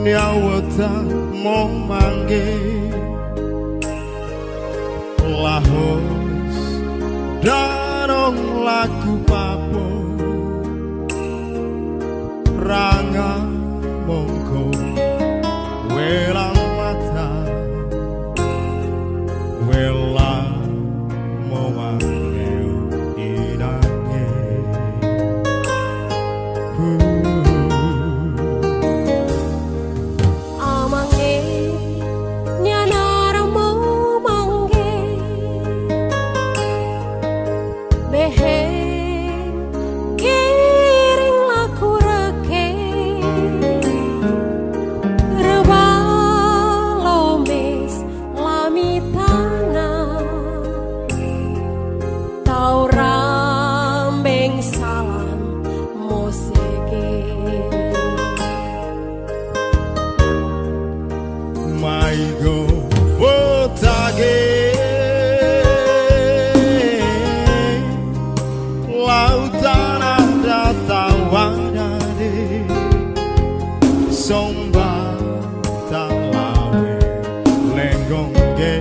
nyawata mau mangge lahos danong lagu papo ranga mongko welang mata welang mau mangge inange Maigo botage lautan ada tawadade somba talawe lenggongge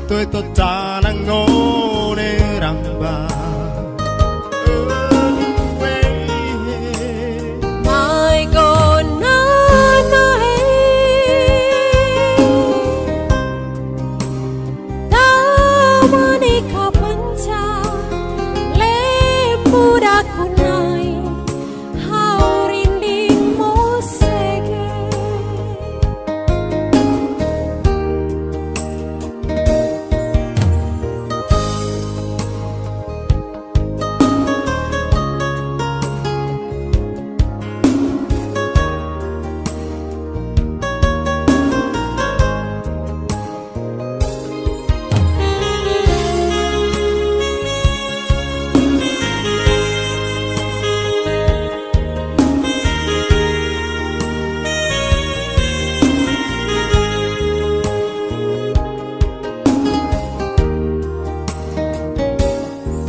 toi to tanangone ramba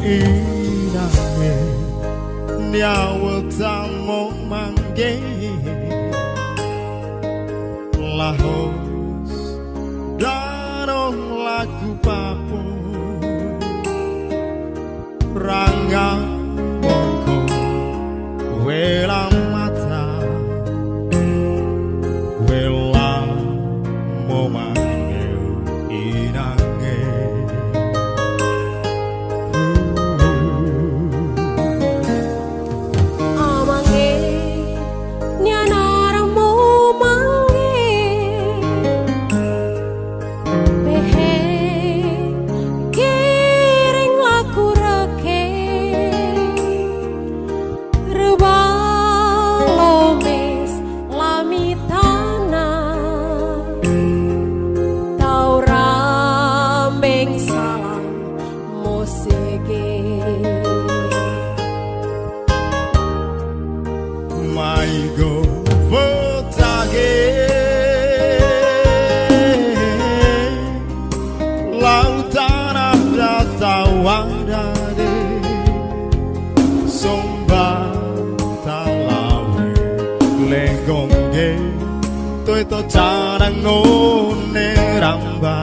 inange nyawata mau mangge lahos danong lagu papo ranga mongko welang mata welang mau mangge inange Maigo botage lautan ada tawadade somba talawe lenggongge toi to tanangone ramba